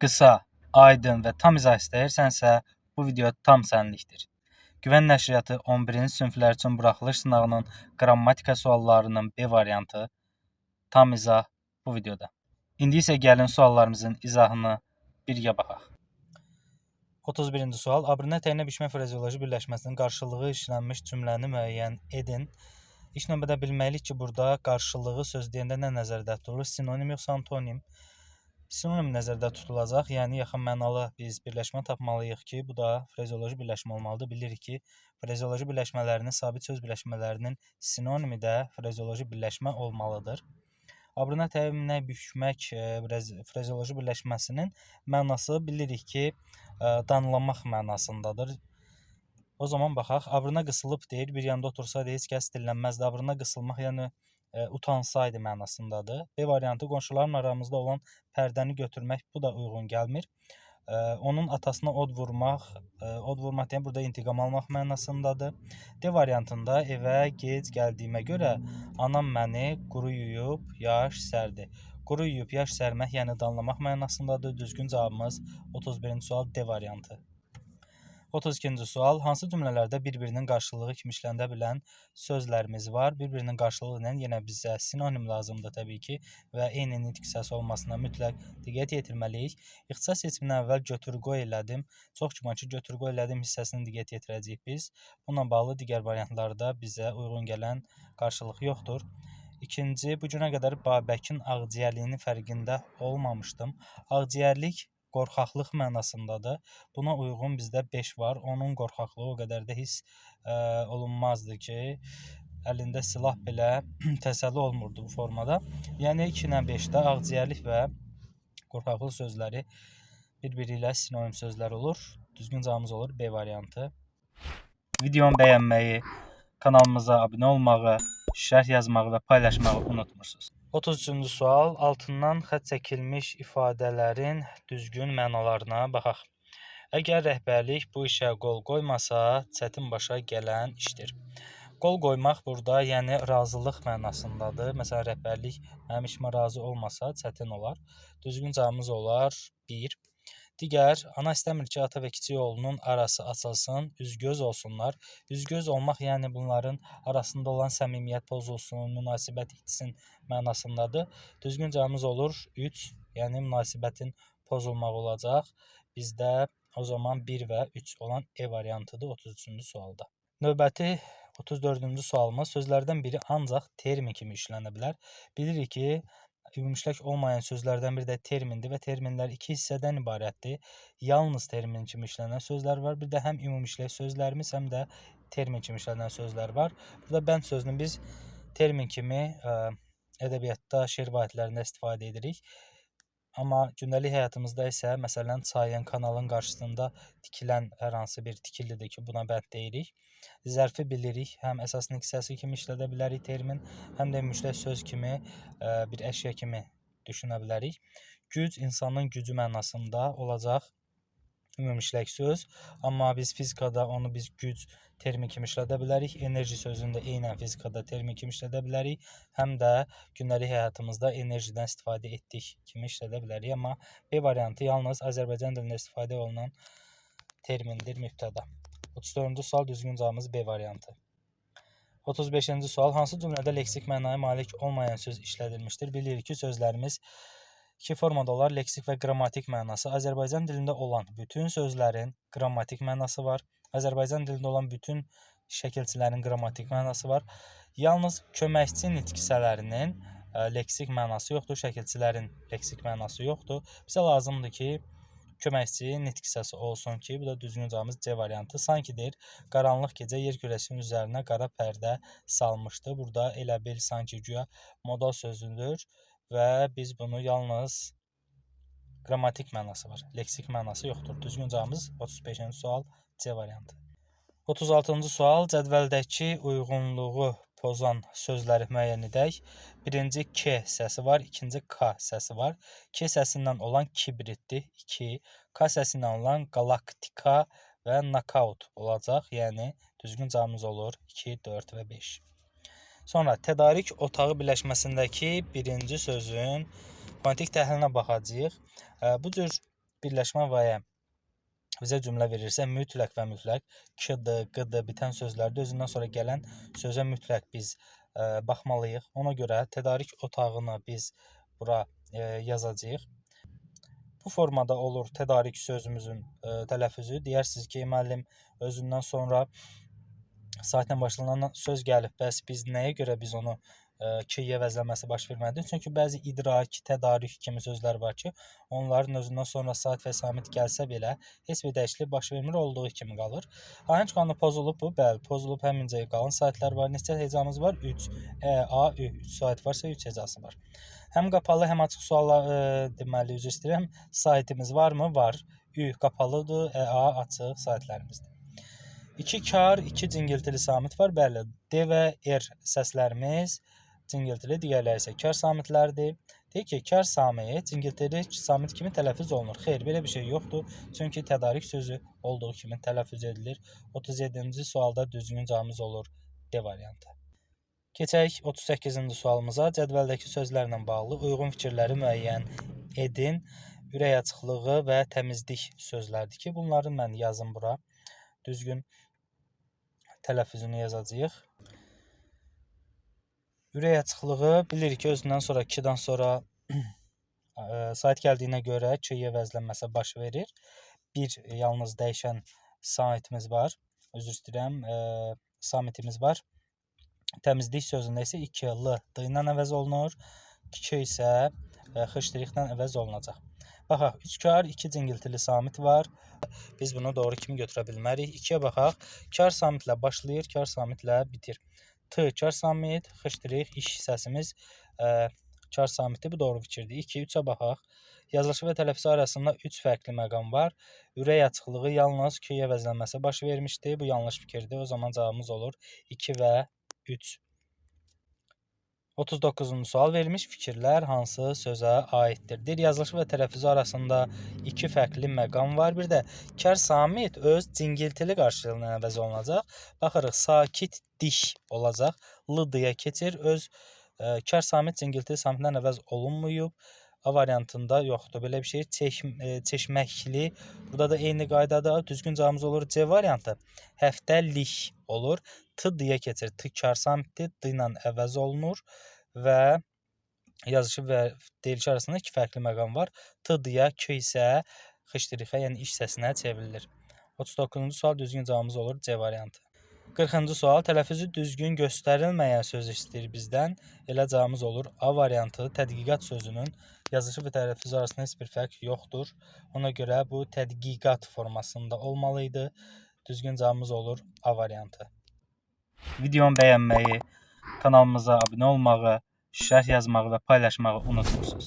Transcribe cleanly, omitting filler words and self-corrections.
qısa, aydın və tam izah istəyirsənsə, bu video tam sənlikdir. Güvən nəşriyyatı 11-ci siniflər üçün buraxılış sınağının qrammatika suallarının B variantı, tam izah bu videoda. İndi isə gəlin suallarımızın izahını birgə baxaq. 31-ci sual. Abrinət əyninə biçmə frazeoloji birləşməsinin qarşılığı işlənmiş cümləni müəyyən edin. İlk növbədə bilməliyik ki, burada qarşılığı söz deyəndə nə nəzərdə tutulur? Sinonim yoxsa antonim? Sinonim nəzərdə tutulacaq, yəni yaxın mənalı biz birləşmə tapmalıyıq ki, bu da frazeoloji birləşmə olmalıdır. Bilirik ki, frazeoloji birləşmələrinin, sabit söz birləşmələrinin sinonimi də frazeoloji birləşmə olmalıdır. Abrinət əyninə bükmək frazeoloji birləşməsinin mənası bilirik ki, danlamaq mənasındadır. O zaman baxaq, abrına qısılıb deyir, bir yanda otursaydı heç kəs dillənməzdi. Abrına qısılmaq, yəni utansaydı mənasındadır. B variantı qonşuların aramızda olan pərdəni götürmək, bu da uyğun gəlmir. Onun atasına od vurmaq deyən burada intiqam almaq mənasındadır. D variantında evə gec gəldiyimə görə anam məni quru yuyub yaş sərdi. Quru yuyub yaş sərmək, yəni danlamaq mənasındadır. Düzgün cavabımız 31-ci sual D variantı. 32-ci sual. Hansı cümlələrdə bir-birinin qarşılığı kimi işləndə bilən sözlərimiz var? Bir-birinin qarşılığı ilə yenə bizə sinonim lazımdır təbii ki və eyni nitq hissəsi olmasına mütləq diqqət yetirməliyik. İxtisas seçimindən əvvəl götür-qoy elədim. Çox güman ki, götür-qoy elədim hissəsini diqqət yetirəcəyik biz. Bununla bağlı digər variantlarda bizə uyğun gələn qarşılıq yoxdur. İkinci, bu günə qədər Babəkin ağciyərliyinin fərqində olmamışdım. Ağciyərlik qorxaqlıq mənasındadır. Buna uyğun bizdə 5 var. Onun qorxaqlığı o qədər də hiss olunmazdı ki, əlində silah belə təsəlli olmurdu bu formada. Yəni 2 ilə 5-də ağciyərlik və qorxaqlıq sözləri bir-biri ilə sinonim sözlər olur. Düzgün cavabımız olur B variantı. Videonu bəyənməyi, kanalımıza abunə olmağı, şərh yazmağı və paylaşmağı unutmursunuz. 33-cü sual. Altından xətt çəkilmiş ifadələrin düzgün mənalarına baxaq. Əgər rəhbərlik bu işə qol qoymasa, çətin başa gələn işdir. Qol qoymaq burada, yəni razılıq mənasındadır. Məsələn, rəhbərlik mənim işimə razı olmasa, çətin olar. Düzgün cavabımız olar 1. Digər, ana istəmir ki, ata və kiçik oğlunun arası açılsın, üzgöz olsunlar. Üzgöz olmaq, yəni bunların arasında olan səmimiyyət pozulsun, münasibət itsin mənasındadır. Düzgün cavabımız olur 3, yəni münasibətin pozulmaq olacaq. Bizdə o zaman 1 və 3 olan E variantıdır 33-cü sualda. Növbəti 34-cü sualımız sözlərdən biri ancaq termin kimi işlənə bilər. Bilirik ki, ümumiləşək olmayan sözlərdən biri də termindir və terminlər 2 hissədən ibarətdir. Yalnız termin kimi işlənən sözlər var. Bir də həm ümumiləşək sözlərimiz, həm də termin kimi işlənən sözlər var. Burada bənd sözünü biz termin kimi ədəbiyyatda, şeir vahidlərində istifadə edirik. Amma gündəlik həyatımızda isə, məsələn, çayın, kanalın qarşısında tikilən hər hansı bir tikilidir ki, buna bənd deyirik. Zərfi bilirik, həm əsasın hissəsi kimi işlədə bilərik termin, həm də ümumiləşək söz kimi, bir əşya kimi düşünə bilərik. Güc, insanın gücü mənasında olacaq ümumiləşək söz, amma biz fizikada onu biz güc termin kimi işlədə bilərik. Enerji sözünü də eynən fizikada termin kimi işlədə bilərik. Həm də gündəlik həyatımızda enerjidən istifadə etdik kimi işlədə bilərik. Amma B variantı yalnız Azərbaycan dilində istifadə olunan termindir, mübtəda. 34-cü sual düzgün cavabımız B variantı. 35-ci sual. Hansı cümlədə leksik mənaya malik olmayan söz işlədilmişdir? Bilirik ki, sözlərimiz 2 formada olar, leksik və qrammatik mənası. Azərbaycan dilində olan bütün sözlərin qrammatik mənası var. Azərbaycan dilində olan bütün şəkilçilərin qrammatik mənası var. Yalnız köməkçi nitq hissələrinin leksik mənası yoxdur, şəkilçilərin leksik mənası yoxdur. Bizə lazımdır ki, köməkçi nitq hissəsi olsun ki, bu da düzgün cavabımız C variantı. Sanki deyir, qaranlıq gecə yer kürəsinin üzərinə qara pərdə salmışdı. Burada elə bil, sanki güya modal sözüdür və biz bunu yalnız qrammatik mənası var, leksik mənası yoxdur. Düzgün cavabımız 35-ci sual C variantı. 36-cı sual. Cədvəldəki uyğunluğu pozan sözləri müəyyən edək. Birinci K səsi var, ikinci K səsi var. K səsindən olan kibritdir 2, K səsindən olan galaktika və knockout olacaq. Yəni düzgün cavabımız olur 2, 4 və 5. Sonra tədarik otağı birləşməsindəki birinci sözün fonetik təhlilinə baxacağıq. Bu cür birləşmə və ya bizə cümlə verirsə, mütləq və mütləq k-dı, qı-dı bitən sözlərdə özündən sonra gələn sözə mütləq biz baxmalıyıq. Ona görə tədarik otağını biz bura yazacağıq. Bu formada olur tədarik sözümüzün tələffüzü. Deyərsiniz ki, müəllim özündən sonra saatlə başlanan söz gəlib. Bəs biz nəyə görə biz onu k-yə əvəzləməsi baş vermədi? Çünki bəzi idrak, tədarik kimi sözlər var ki, onların özündən sonra saat və samit gəlsə belə heç bir dəyişiklik baş vermir, olduğu kimi qalır. Ahəng qanunu pozulub bu? Bəli, pozulub. Həmincə qalan saatlər var. Neçə hecamız var? 3. A, Ü. 3 saat varsa 3 hecası var. Həm qapalı, həm açıq suallar, deməli, üzr istəyirəm. Saitimiz varmı? Var. Ü qapalıdır, A açıq saatlərimizdir. 2 kar, 2 cingiltili samit var. Bəli, D və R səslərimiz cingiltili, digərləri isə kar samitlərdir. Deyək ki, kar samit cingiltili samit kimi tələffüz olunur. Xeyr, belə bir şey yoxdur. Çünki tədarik sözü olduğu kimi tələffüz edilir. 37-ci sualda düzgün cavabımız olur D variantı. Keçək 38-ci sualımıza. Cədvəldəki sözlərlə bağlı uyğun fikirləri müəyyən edin. Ürək açıqlığı və təmizlik sözlərdir ki, bunları mən yazım bura. Düzgün tələffüzünü yazacağıq. Ürək açıqlığı bilirik ki, özündən sonra 2-dan sonra saat gəldiyinə görə k-yə əvəzlənməsi baş verir. Bir yalnız dəyişən samitimiz var. Üzr istəyirəm, samitimiz var. Təmizlik sözündə isə 2 l d ilə əvəz olunur. K isə x-lə əvəz olunacaq. Baxaq, 3 kar, 2 cingiltili samit var. Biz bunu doğru kimi götürə bilmərik. 2-yə baxaq. Kar samitlə başlayır, kar samitlə bitir. T kar samit, x iş hissəsimiz kar samiti, bu doğru fikirdir. 2, 3-ə baxaq. Yazılışı və tələffüzü arasında 3 fərqli məqam var. Ürək açıqlığı yalnız k-yə əvəzlənməsi baş vermişdi. Bu yanlış fikirdir. O zaman cavabımız olur 2 və 3. 39-cu sual verilmiş fikirlər hansı sözə aiddir? Deyir, yazılışı və tələffüzü arasında 2 fərqli məqam var. Bir də kar samit öz cingiltili qarşılığına əvəz olunacaq. Baxırıq, sakit diş olacaq. L-dıya keçir. Öz kar samit cingiltili samitdən əvəz olunmuyub. A variantında yoxdur. Belə bir şey çeşməkli. Burada da eyni qaydada düzgün cavabımız olur C variantı. Həftəlik olur. T-dıya keçir. T kar samitdir. D ilə əvəz olunur və yazışı və deyilişi arasında 2 fərqli məqam var. T-dıya, k isə x-ə, yəni iş səsinə çevrilir. 39-cu sual düzgün cavabımız olur C variantı. 40-cı sual tələffüzü düzgün göstərilməyən söz istəyir bizdən. Elə cavabımız olur A variantı. Tədqiqat sözünün yazışı və tələffüzü arasında heç bir fərq yoxdur. Ona görə bu tədqiqat formasında olmalıydı. Düzgün cavabımız olur A variantı. Videomu bəyənməyi, kanalımıza abunə olmağı, şərh yazmağı və paylaşmağı unutmursunuz.